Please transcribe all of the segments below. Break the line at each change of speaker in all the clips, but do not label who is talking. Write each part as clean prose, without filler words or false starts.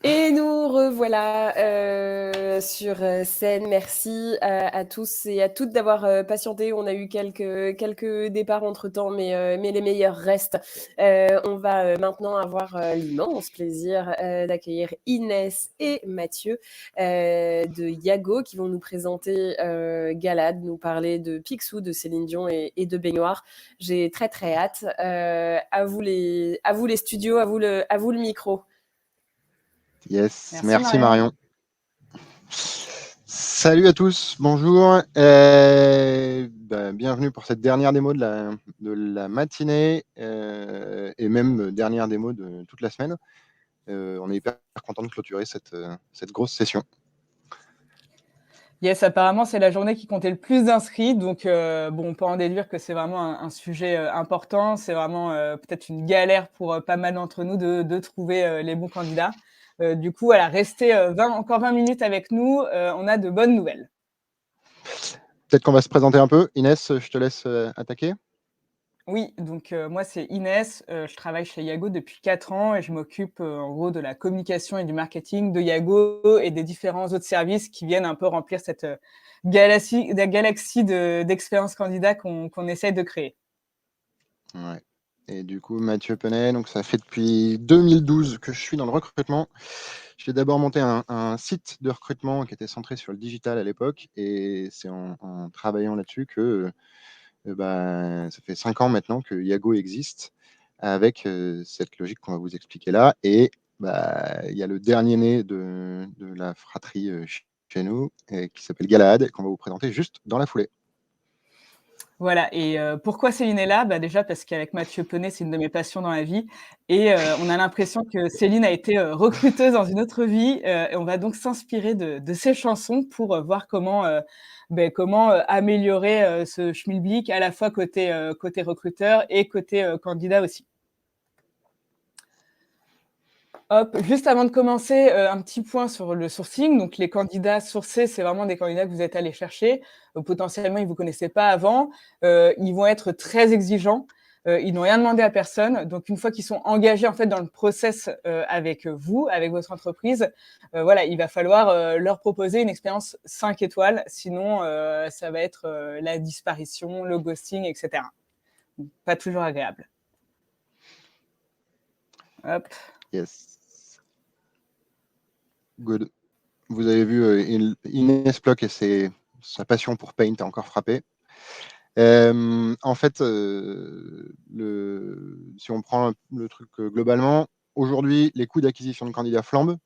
Et nous revoilà sur scène. Merci à tous et à toutes d'avoir patienté. On a eu quelques départs entre-temps, mais les meilleurs restent. On va maintenant avoir l'immense plaisir d'accueillir Inès et Mathieu de Yago qui vont nous présenter Galade, nous parler de Picsou, de Céline Dion et de Baignoire. J'ai très très hâte. À vous les studios, à vous le micro.
Yes,
Merci
merci
Marion.
Marion. Salut à tous, bonjour. Bienvenue pour cette dernière démo de la matinée et même dernière démo de toute la semaine. On est hyper content de clôturer cette grosse session.
Yes, apparemment, c'est la journée qui comptait le plus d'inscrits. Donc, on peut en déduire que c'est vraiment un sujet important. C'est vraiment peut-être une galère pour pas mal d'entre nous de trouver les bons candidats. Du coup, voilà, restez encore 20 minutes avec nous. On a de bonnes nouvelles.
Peut-être qu'on va se présenter un peu. Inès, je te laisse attaquer.
Oui, donc moi, c'est Inès. Je travaille chez Yago depuis 4 ans et je m'occupe en gros de la communication et du marketing de Yago et des différents autres services qui viennent un peu remplir cette galaxie d'expériences candidats qu'on essaye de créer.
Ouais. Et du coup, Mathieu Penet, donc ça fait depuis 2012 que je suis dans le recrutement. J'ai d'abord monté un site de recrutement qui était centré sur le digital à l'époque, et c'est en travaillant là-dessus que ça fait 5 ans maintenant que Yago existe, avec cette logique qu'on va vous expliquer là. Et il y a le dernier né de la fratrie chez nous, qui s'appelle Galahad, qu'on va vous présenter juste dans la foulée.
Voilà, et pourquoi Céline est là? Déjà parce qu'avec Mathieu Penet, c'est une de mes passions dans la vie et on a l'impression que Céline a été recruteuse dans une autre vie, et on va donc s'inspirer de ses chansons pour voir comment améliorer ce schmilblick à la fois côté recruteur et côté candidat aussi. Hop, juste avant de commencer, un petit point sur le sourcing. Donc les candidats sourcés, c'est vraiment des candidats que vous êtes allés chercher. Potentiellement, ils ne vous connaissaient pas avant. Ils vont être très exigeants. Ils n'ont rien demandé à personne. Donc une fois qu'ils sont engagés en fait dans le process avec vous, avec votre entreprise, voilà, il va falloir leur proposer une expérience 5 étoiles. Sinon, ça va être la disparition, le ghosting, etc. Pas toujours agréable. Hop.
Yes. Good. Vous avez vu Inès Plock et sa passion pour Paint a encore frappé. En fait, si on prend le truc globalement, aujourd'hui, les coûts d'acquisition de candidats flambent.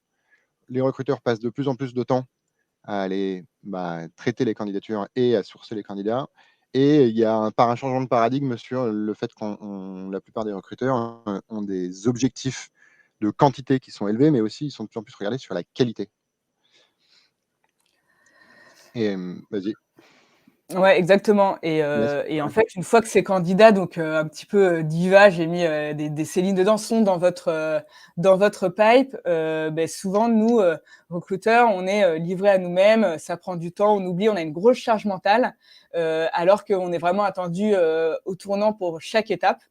Les recruteurs passent de plus en plus de temps à aller traiter les candidatures et à sourcer les candidats. Et il y a un changement de paradigme sur le fait que la plupart des recruteurs ont des objectifs de quantité qui sont élevés, mais aussi ils sont de plus en plus regardés sur la qualité. Et vas-y.
Ouais, exactement. Et en fait, une fois que ces candidats, donc un petit peu diva, j'ai mis des Céline dedans, sont dans votre pipe, souvent, nous, recruteurs, on est livrés à nous-mêmes, ça prend du temps, on oublie, on a une grosse charge mentale, alors qu'on est vraiment attendu au tournant pour chaque étape.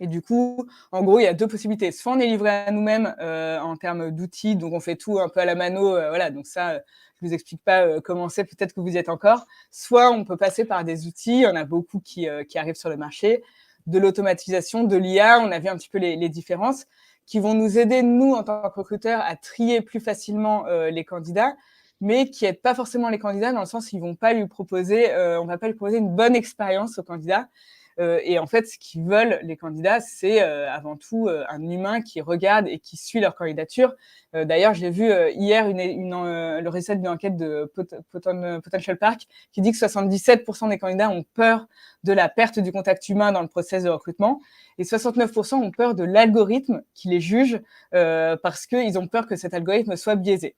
Et du coup, en gros, il y a 2 possibilités. Soit on est livré à nous-mêmes en termes d'outils, donc on fait tout un peu à la mano, voilà, donc ça, je vous explique pas comment c'est, peut-être que vous y êtes encore. Soit on peut passer par des outils, il y en a beaucoup qui arrivent sur le marché, de l'automatisation, de l'IA, on a vu un petit peu les différences, qui vont nous aider, nous, en tant que recruteurs, à trier plus facilement les candidats, mais qui n'aident pas forcément les candidats dans le sens qu'ils vont pas lui proposer, on va pas lui proposer une bonne expérience aux candidats. Et en fait, ce qu'ils veulent, les candidats, c'est avant tout un humain qui regarde et qui suit leur candidature. D'ailleurs, j'ai vu hier le résultat d'une enquête de Potential Park qui dit que 77% des candidats ont peur de la perte du contact humain dans le process de recrutement et 69% ont peur de l'algorithme qui les juge parce qu'ils ont peur que cet algorithme soit biaisé.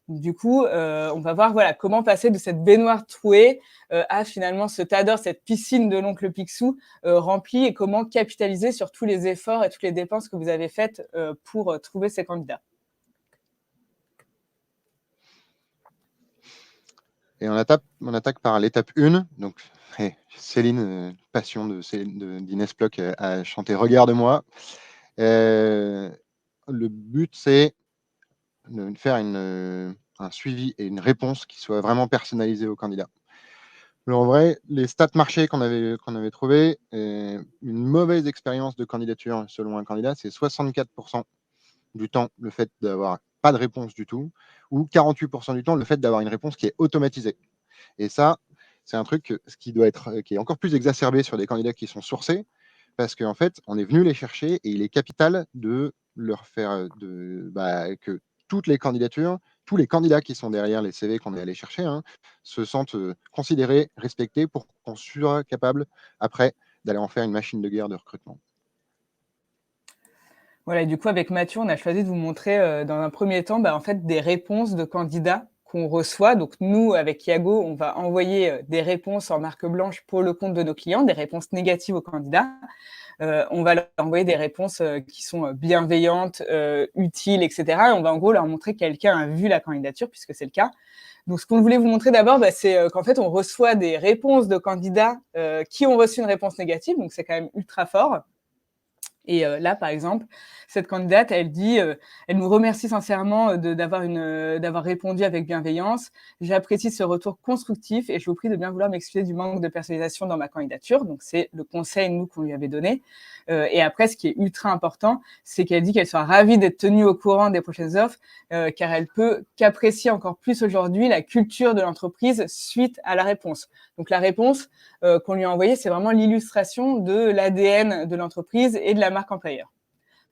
Du coup, on va voir comment passer de cette baignoire trouée à finalement ce tas d'or, cette piscine de l'oncle Picsou remplie, et comment capitaliser sur tous les efforts et toutes les dépenses que vous avez faites pour trouver ces candidats.
Et on attaque par l'étape 1. Donc, Céline, passion d'Inès Plock, à chanter Regarde-moi. Le but, c'est faire un suivi et une réponse qui soit vraiment personnalisée au candidat. Mais en vrai, les stats marchés qu'on avait trouvés, une mauvaise expérience de candidature selon un candidat, c'est 64% du temps le fait d'avoir pas de réponse du tout, ou 48% du temps le fait d'avoir une réponse qui est automatisée. Et ça, c'est un truc qui est encore plus exacerbé sur des candidats qui sont sourcés, parce qu'en fait, on est venu les chercher et il est capital de leur faire que toutes les candidatures, tous les candidats qui sont derrière les CV qu'on est allé chercher, hein, se sentent considérés, respectés pour qu'on soit capable après d'aller en faire une machine de guerre de recrutement.
Voilà, et du coup, avec Mathieu, on a choisi de vous montrer, dans un premier temps, en fait, des réponses de candidats qu'on reçoit. Donc nous, avec Iago, on va envoyer, des réponses en marque blanche pour le compte de nos clients, des réponses négatives aux candidats. On va leur envoyer des réponses, qui sont, bienveillantes, utiles, et cetera. Et on va en gros leur montrer que quelqu'un a vu la candidature, puisque c'est le cas. Donc ce qu'on voulait vous montrer d'abord, c'est, qu'en fait, on reçoit des réponses de candidats, qui ont reçu une réponse négative, donc c'est quand même ultra fort. Et là, par exemple, cette candidate, elle dit, elle nous remercie sincèrement d'avoir répondu avec bienveillance. J'apprécie ce retour constructif et je vous prie de bien vouloir m'excuser du manque de personnalisation dans ma candidature. Donc, c'est le conseil, nous, qu'on lui avait donné. Et après, ce qui est ultra important, c'est qu'elle dit qu'elle soit ravie d'être tenue au courant des prochaines offres, car elle peut qu'apprécier encore plus aujourd'hui la culture de l'entreprise suite à la réponse. Donc, la réponse qu'on lui a envoyée, c'est vraiment l'illustration de l'ADN de l'entreprise et de la marque employeur.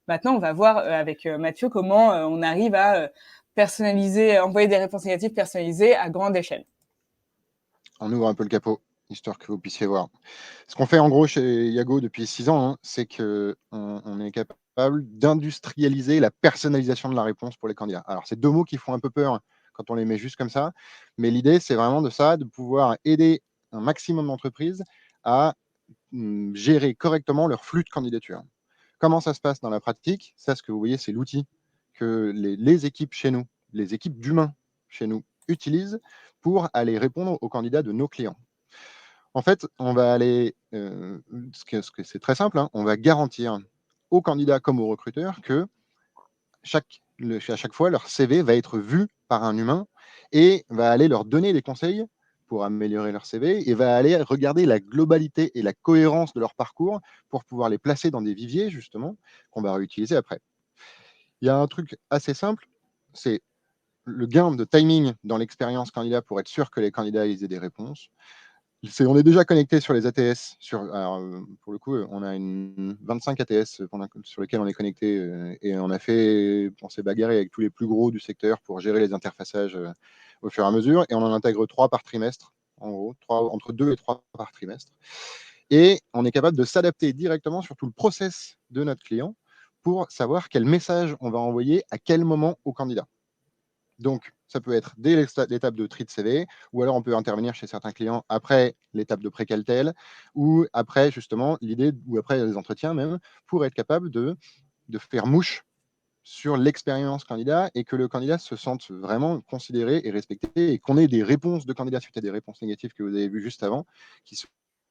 Maintenant, on va voir avec Mathieu comment on arrive à personnaliser, envoyer des réponses négatives personnalisées à grande échelle.
On ouvre un peu le capot, histoire que vous puissiez voir. Ce qu'on fait en gros chez Iago depuis 6 ans, hein, c'est qu'on est capable d'industrialiser la personnalisation de la réponse pour les candidats. Alors, c'est 2 mots qui font un peu peur quand on les met juste comme ça, mais l'idée, c'est vraiment de pouvoir aider un maximum d'entreprises à gérer correctement leur flux de candidature. Comment ça se passe dans la pratique? Ça, ce que vous voyez, c'est l'outil que les équipes chez nous, les équipes d'humains chez nous utilisent pour aller répondre aux candidats de nos clients. En fait, on va aller, ce que c'est très simple, hein, on va garantir aux candidats comme aux recruteurs que à chaque fois, leur CV va être vu par un humain et va aller leur donner des conseils pour améliorer leur CV et va aller regarder la globalité et la cohérence de leur parcours pour pouvoir les placer dans des viviers, justement, qu'on va réutiliser après. Il y a un truc assez simple, c'est le gain de timing dans l'expérience candidat pour être sûr que les candidats aient des réponses. On est déjà connecté sur les ATS. Pour le coup, on a 25 ATS sur lesquels on est connecté et on s'est bagarré avec tous les plus gros du secteur pour gérer les interfaçages au fur et à mesure. Et on en intègre 3 par trimestre, en gros, entre 2 et 3 par trimestre. Et on est capable de s'adapter directement sur tout le process de notre client pour savoir quel message on va envoyer à quel moment au candidat. Donc, ça peut être dès l'étape de tri de CV, ou alors on peut intervenir chez certains clients après l'étape de précaltel, ou après justement l'idée, ou après les entretiens même, pour être capable de faire mouche sur l'expérience candidat et que le candidat se sente vraiment considéré et respecté et qu'on ait des réponses de candidats suite à des réponses négatives que vous avez vues juste avant, qui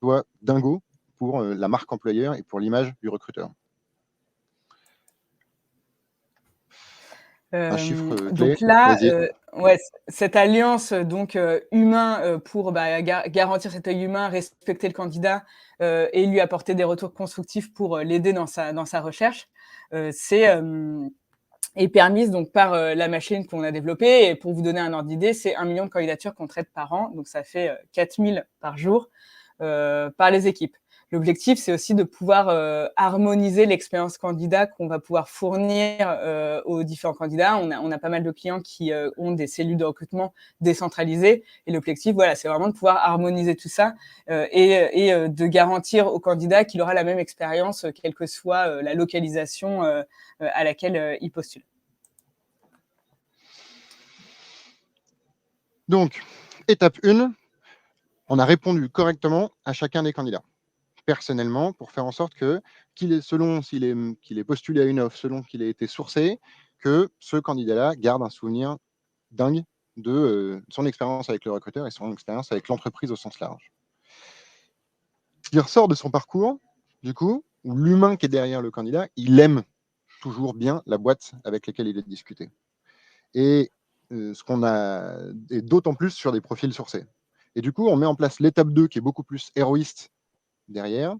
soient dingo pour la marque employeur et pour l'image du recruteur. Un chiffre clé,
Donc là,
vas-y.
cette alliance donc humain pour garantir cet œil humain, respecter le candidat et lui apporter des retours constructifs pour l'aider dans sa recherche, est permise donc par la machine qu'on a développée. Et pour vous donner un ordre d'idée, c'est 1 million de candidatures qu'on traite par an, donc ça fait 4000 par jour par les équipes. L'objectif, c'est aussi de pouvoir harmoniser l'expérience candidat qu'on va pouvoir fournir aux différents candidats. On a pas mal de clients qui ont des cellules de recrutement décentralisées. Et l'objectif, voilà, c'est vraiment de pouvoir harmoniser tout ça et de garantir au candidat qu'il aura la même expérience, quelle que soit la localisation à laquelle il postule.
Donc, étape 1, on a répondu correctement à chacun des candidats, personnellement, pour faire en sorte que, selon qu'il ait postulé à une offre, selon qu'il ait été sourcé, que ce candidat-là garde un souvenir dingue de son expérience avec le recruteur et son expérience avec l'entreprise au sens large. Il ressort de son parcours, du coup, où l'humain qui est derrière le candidat, il aime toujours bien la boîte avec laquelle il est discuté. Et ce qu'on a, et d'autant plus sur des profils sourcés. Et du coup, on met en place l'étape 2 qui est beaucoup plus héroïste derrière,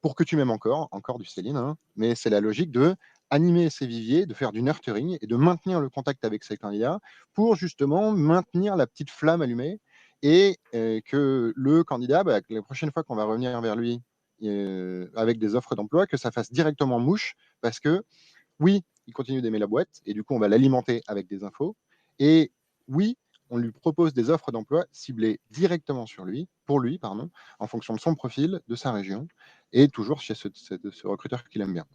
pour que tu m'aimes encore du Céline, hein, mais c'est la logique de animer ces viviers, de faire du nurturing et de maintenir le contact avec ces candidats pour justement maintenir la petite flamme allumée et que le candidat, la prochaine fois qu'on va revenir vers lui avec des offres d'emploi, que ça fasse directement mouche parce que oui, il continue d'aimer la boîte et du coup, on va l'alimenter avec des infos. Et oui, on lui propose des offres d'emploi ciblées directement sur lui, pour lui, pardon, en fonction de son profil, de sa région, et toujours chez ce recruteur qu'il aime bien.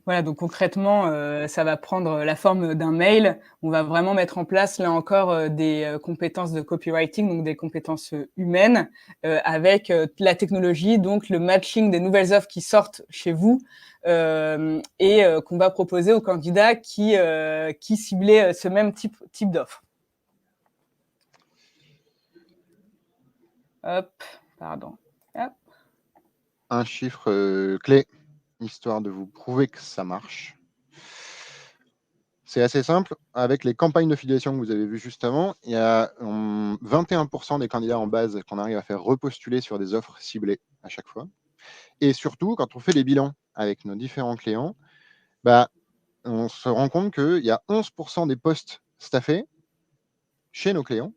Voilà, donc concrètement, ça va prendre la forme d'un mail. On va vraiment mettre en place, là encore, des compétences de copywriting, donc des compétences humaines, avec la technologie, donc le matching des nouvelles offres qui sortent chez vous et qu'on va proposer aux candidats qui ciblaient ce même type d'offre. Hop, pardon. Hop.
Un chiffre clé, histoire de vous prouver que ça marche. C'est assez simple. Avec les campagnes de fidélisation que vous avez vues juste avant, il y a 21% des candidats en base qu'on arrive à faire repostuler sur des offres ciblées à chaque fois. Et surtout, quand on fait les bilans avec nos différents clients, on se rend compte qu'il y a 11% des postes staffés chez nos clients,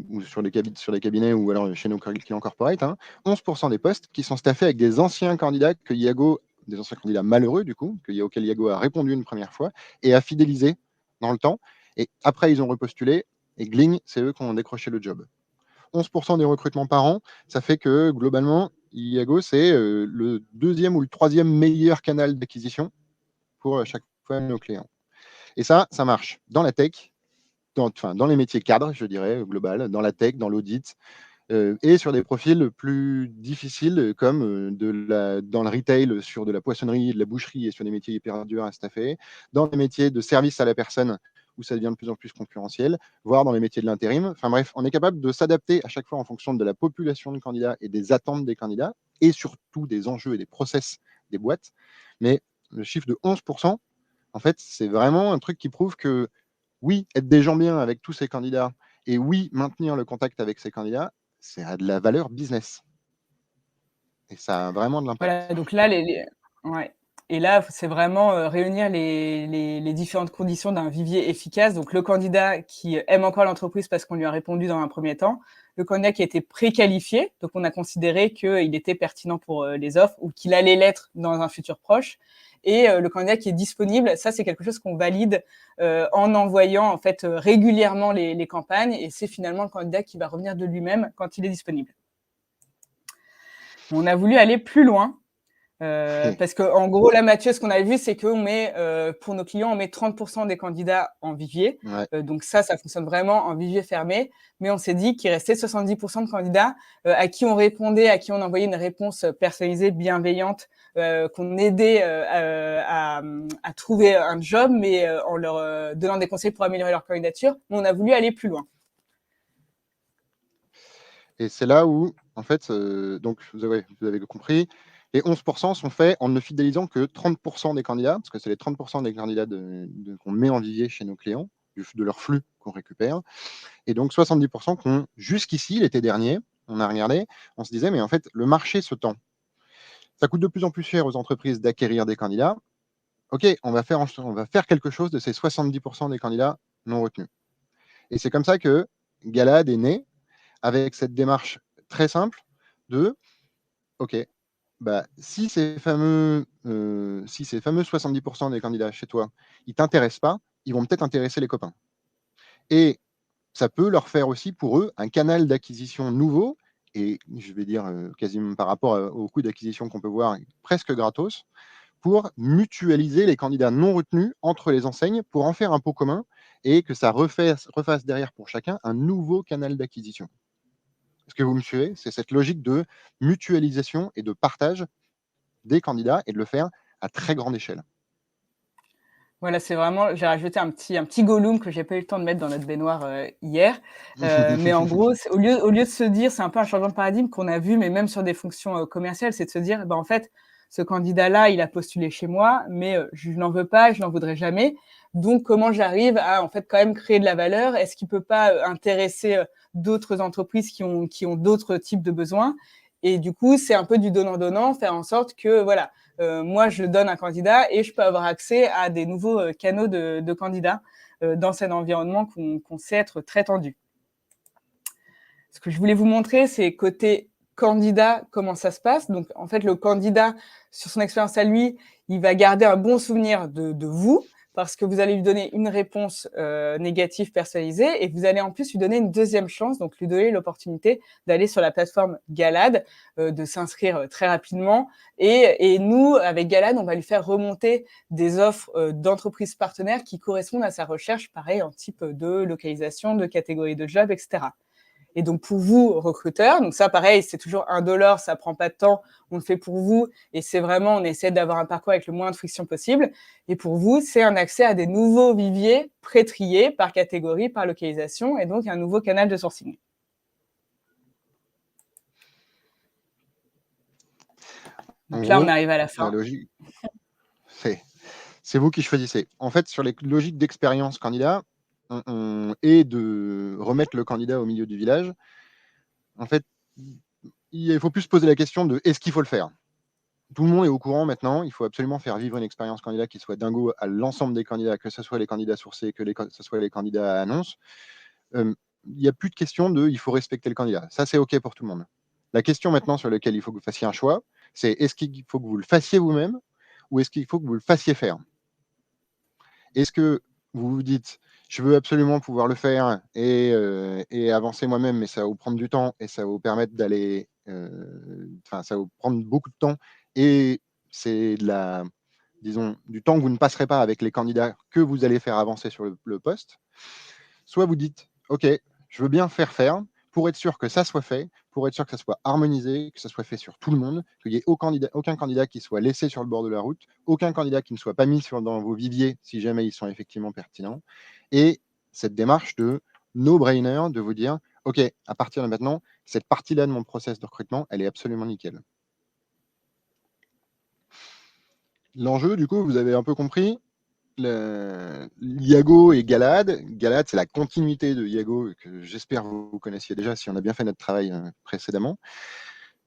ou sur les cabinets, ou alors chez nos clients corporate, 11% des postes qui sont staffés avec des anciens candidats que Iago, des anciens candidats malheureux du coup, auxquels Iago a répondu une première fois et a fidélisé dans le temps. Et après, ils ont repostulé et gling, c'est eux qui ont décroché le job. 11% des recrutements par an, ça fait que globalement, Iago, c'est le deuxième ou le troisième meilleur canal d'acquisition pour chaque fois nos clients. Et ça dans la tech, dans les métiers cadres, je dirais, global, dans la tech, dans l'audit, et sur des profils plus difficiles comme dans le retail, sur de la poissonnerie, de la boucherie et sur des métiers hyper durs à staffer, dans les métiers de service à la personne où ça devient de plus en plus concurrentiel, voire dans les métiers de l'intérim. Enfin bref, on est capable de s'adapter à chaque fois en fonction de la population de candidats et des attentes des candidats et surtout des enjeux et des process des boîtes. Mais le chiffre de 11%, en fait, c'est vraiment un truc qui prouve que oui, être des gens bien avec tous ces candidats et oui, maintenir le contact avec ces candidats, c'est de la valeur business. Et ça a vraiment de l'impact.
Voilà, donc là, ouais. Et là, c'est vraiment réunir les différentes conditions d'un vivier efficace. Donc, le candidat qui aime encore l'entreprise parce qu'on lui a répondu dans un premier temps, le candidat qui a été préqualifié, donc on a considéré qu'il était pertinent pour les offres ou qu'il allait l'être dans un futur proche, et le candidat qui est disponible. Ça, c'est quelque chose qu'on valide en envoyant en fait régulièrement les campagnes, et c'est finalement le candidat qui va revenir de lui-même quand il est disponible. On a voulu aller plus loin. Parce qu'en gros, là, Mathieu, ce qu'on a vu, c'est qu'on met, pour nos clients, on met 30% des candidats en vivier.
Ouais.
Donc ça fonctionne vraiment en vivier fermé. Mais on s'est dit qu'il restait 70% de candidats à qui on répondait, à qui on envoyait une réponse personnalisée, bienveillante, qu'on aidait à trouver un job, mais en leur donnant des conseils pour améliorer leur candidature. Mais on a voulu aller plus loin.
Et c'est là où, en fait, donc vous avez compris, les 11% sont faits en ne fidélisant que 30% des candidats, parce que c'est les 30% des candidats qu'on met en vivier chez nos clients, de leur flux qu'on récupère. Et donc 70% qu'on, jusqu'ici, l'été dernier, on a regardé, on se disait, mais en fait, le marché se tend. Ça coûte de plus en plus cher aux entreprises d'acquérir des candidats. OK, on va faire quelque chose de ces 70% des candidats non retenus. Et c'est comme ça que Galad est né, avec cette démarche très simple de OK, si ces fameux 70% des candidats chez toi, ils t'intéressent pas, ils vont peut-être intéresser les copains. Et ça peut leur faire aussi pour eux un canal d'acquisition nouveau, et je vais dire quasiment par rapport au coût d'acquisition qu'on peut voir, presque gratos, pour mutualiser les candidats non retenus entre les enseignes pour en faire un pot commun et que ça refasse derrière pour chacun un nouveau canal d'acquisition. Est-ce que vous me suivez? C'est cette logique de mutualisation et de partage des candidats et de le faire à très grande échelle.
Voilà, c'est vraiment, j'ai rajouté un petit Gollum que j'ai pas eu le temps de mettre dans notre baignoire hier. Mais en gros, au lieu de se dire, c'est un peu un changement de paradigme qu'on a vu, mais même sur des fonctions commerciales, c'est de se dire, en fait, ce candidat-là, il a postulé chez moi, mais je n'en veux pas, je n'en voudrais jamais. Donc, comment j'arrive à en fait quand même créer de la valeur? Est-ce qu'il peut pas intéresser d'autres entreprises qui ont d'autres types de besoins? Et du coup, c'est un peu du donnant-donnant, faire en sorte que voilà, moi je donne un candidat et je peux avoir accès à des nouveaux canaux de candidats dans cet environnement qu'on sait être très tendu. Ce que je voulais vous montrer, c'est côté candidat, comment ça se passe. Donc, en fait, le candidat, sur son expérience à lui, il va garder un bon souvenir de vous parce que vous allez lui donner une réponse négative personnalisée et vous allez en plus lui donner une deuxième chance, donc lui donner l'opportunité d'aller sur la plateforme Galad, de s'inscrire très rapidement. Et nous, avec Galad, on va lui faire remonter des offres d'entreprises partenaires qui correspondent à sa recherche, pareil, en type de localisation, de catégorie de job, etc. Et donc, pour vous, recruteurs, donc ça, pareil, c'est toujours $1, ça prend pas de temps, on le fait pour vous, et c'est vraiment, on essaie d'avoir un parcours avec le moins de friction possible. Et pour vous, c'est un accès à des nouveaux viviers pré-triés par catégorie, par localisation, et donc un nouveau canal de sourcing. Donc là, on arrive à la fin.
La logique, c'est vous qui choisissez. En fait, sur les logiques d'expérience candidat, et de remettre le candidat au milieu du village, en fait, il faut plus se poser la question de est-ce qu'il faut le faire? Tout le monde est au courant maintenant, il faut absolument faire vivre une expérience candidat qui soit dingo à l'ensemble des candidats, que ce soit les candidats sourcés, que ce soit les candidats à annonce. Il n'y a plus de question de il faut respecter le candidat. Ça, c'est OK pour tout le monde. La question maintenant sur laquelle il faut que vous fassiez un choix, c'est est-ce qu'il faut que vous le fassiez vous-même ou est-ce qu'il faut que vous le fassiez faire? Est-ce que vous vous dites je veux absolument pouvoir le faire et avancer moi-même, mais ça va vous prendre du temps et ça va vous permettre d'aller. Ça va vous prendre beaucoup de temps et c'est disons, du temps que vous ne passerez pas avec les candidats que vous allez faire avancer sur le poste. Soit vous dites OK, je veux bien faire pour être sûr que ça soit fait, pour être sûr que ça soit harmonisé, que ça soit fait sur tout le monde, qu'il n'y ait aucun candidat qui soit laissé sur le bord de la route, aucun candidat qui ne soit pas mis dans vos viviers si jamais ils sont effectivement pertinents. Et cette démarche de no-brainer, de vous dire, OK, à partir de maintenant, cette partie-là de mon process de recrutement, elle est absolument nickel. L'enjeu, du coup, vous avez un peu compris, Iago et Galad. Galad, c'est la continuité de Iago que j'espère vous connaissiez déjà si on a bien fait notre travail précédemment.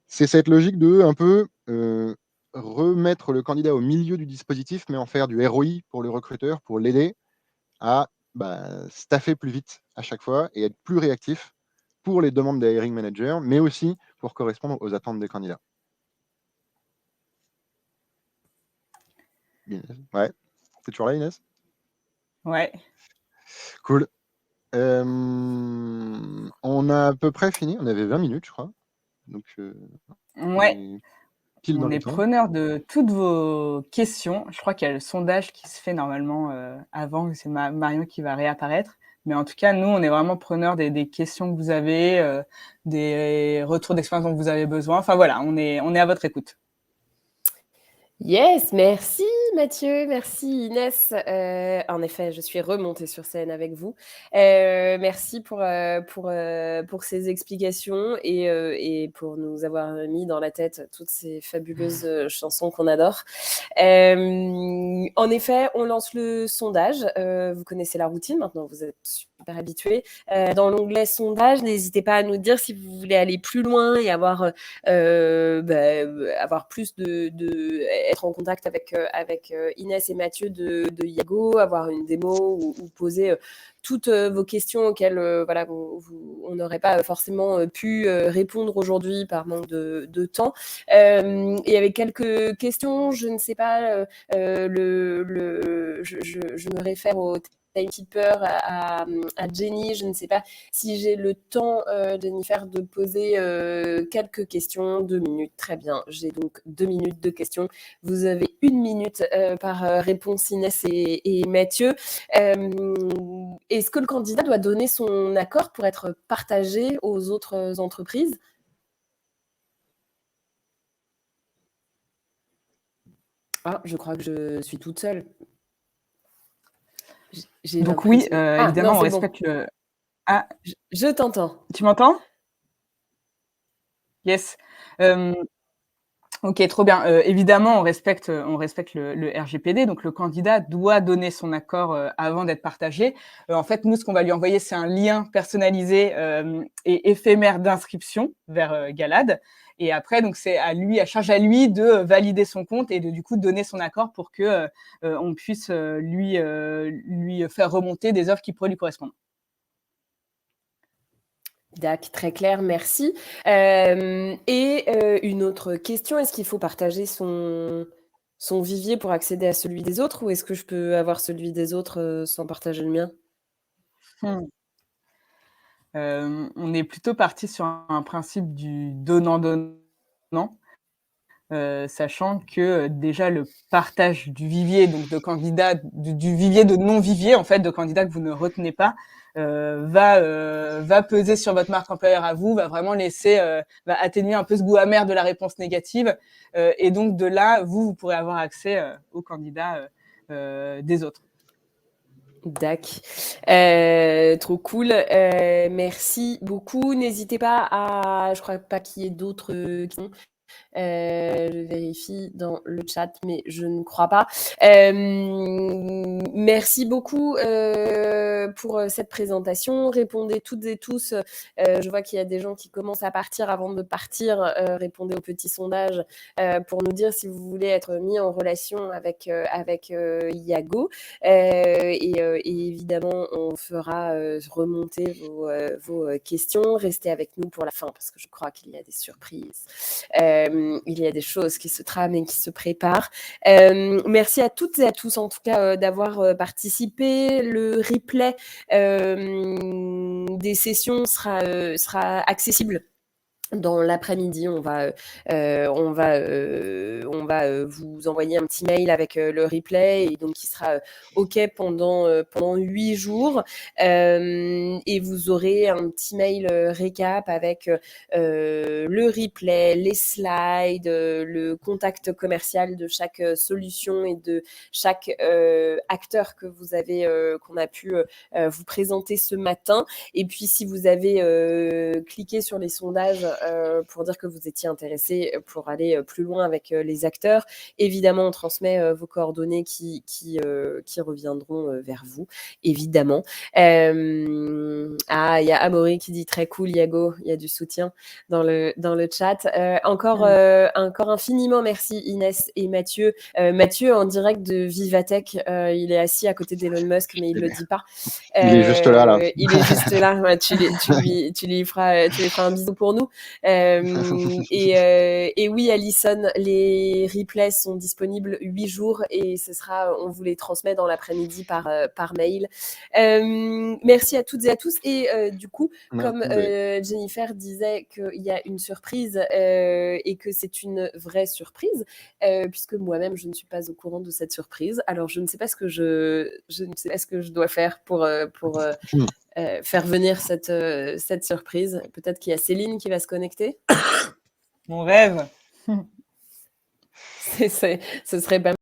C'est cette logique de un peu remettre le candidat au milieu du dispositif, mais en faire du ROI pour le recruteur, pour l'aider à staffer plus vite à chaque fois et être plus réactif pour les demandes des hiring managers, mais aussi pour correspondre aux attentes des candidats. Ouais. T'es toujours là, Inès?
Ouais.
Cool. On a à peu près fini. On avait 20 minutes, je crois. Donc,
ouais. On est preneur de toutes vos questions. Je crois qu'il y a le sondage qui se fait normalement avant. C'est Marion qui va réapparaître. Mais en tout cas, nous, on est vraiment preneur des questions que vous avez, des retours d'expérience dont vous avez besoin. Enfin voilà, on est à votre écoute.
Yes, merci Mathieu, merci Inès. En effet, je suis remontée sur scène avec vous. Merci pour ces explications et pour nous avoir mis dans la tête toutes ces fabuleuses chansons qu'on adore. En effet, on lance le sondage. Vous connaissez la routine maintenant, vous êtes super habitués. Dans l'onglet sondage, n'hésitez pas à nous dire si vous voulez aller plus loin et avoir plus être en contact avec Inès et Mathieu de Iago, avoir une démo ou poser toutes vos questions auxquelles on n'aurait pas forcément pu répondre aujourd'hui par manque de temps. Il y avait quelques questions, je ne sais pas, je me réfère au timekeeper à Jenny. Je ne sais pas si j'ai le temps, Jennifer, de poser quelques questions. 2 minutes, très bien. J'ai donc 2 minutes de questions. Vous avez 1 minute par réponse, Inès et Mathieu. Est-ce que le candidat doit donner son accord pour être partagé aux autres entreprises ? Ah, je crois que je suis toute seule.
Donc oui, évidemment, on respecte le...
Ah, je t'entends.
Tu m'entends ? Yes. Ok, trop bien. Évidemment, on respecte le RGPD, donc le candidat doit donner son accord avant d'être partagé. En fait, nous, ce qu'on va lui envoyer, c'est un lien personnalisé et éphémère d'inscription vers Galad. Et après, donc c'est à charge à lui de valider son compte et de du coup donner son accord pour que on puisse lui faire remonter des offres qui pourraient lui correspondre.
D'accord, très clair, merci. Une autre question, est-ce qu'il faut partager son vivier pour accéder à celui des autres, ou est-ce que je peux avoir celui des autres sans partager le mien?
On est plutôt parti sur un principe du donnant-donnant, sachant que déjà le partage du vivier, donc de candidats, du vivier de non-vivier, en fait, de candidats que vous ne retenez pas, va peser sur votre marque employeur à vous, va vraiment va atténuer un peu ce goût amer de la réponse négative. Et donc de là, vous pourrez avoir accès aux candidats des autres.
Dac. Trop cool. Merci beaucoup. N'hésitez pas à... Je crois pas qu'il y ait d'autres questions. Je vérifie dans le chat, mais je ne crois pas. Merci beaucoup pour cette présentation. Répondez toutes et tous. Je vois qu'il y a des gens qui commencent à partir. Avant de partir, répondez au petit sondage pour nous dire si vous voulez être mis en relation avec Iago. Et évidemment, on fera remonter vos questions. Restez avec nous pour la fin, parce que je crois qu'il y a des surprises. Il y a des choses qui se trament et qui se préparent. Merci à toutes et à tous, en tout cas, d'avoir participé. Le replay des sessions sera accessible dans l'après-midi. On va vous envoyer un petit mail avec le replay, et donc qui sera OK pendant 8 jours. Et vous aurez un petit mail récap avec le replay, les slides, le contact commercial de chaque solution et de chaque acteur que vous avez qu'on a pu vous présenter ce matin. Et puis, si vous avez cliqué sur les sondages pour dire que vous étiez intéressé pour aller plus loin avec les acteurs, évidemment, on transmet vos coordonnées qui reviendront vers vous, évidemment. Il y a Amaury qui dit très cool, Iago. Il y a du soutien dans le chat. Encore infiniment merci Inès et Mathieu. Mathieu en direct de Vivatech. Il est assis à côté d'Elon Musk, mais il le dit pas.
Il est juste là.
Il est juste là. Ouais, tu lui feras un bisou pour nous. Et oui, Alison, les replays sont disponibles 8 jours et on vous les transmet dans l'après-midi par mail. Merci à toutes et à tous. Et du coup, comme Jennifer disait qu'il y a une surprise et que c'est une vraie surprise, puisque moi-même je ne suis pas au courant de cette surprise. Alors je ne sais pas ce que je dois faire pour faire venir cette surprise. Peut-être qu'il y a Céline qui va se connecter.
Mon rêve.
Ce serait pas mal.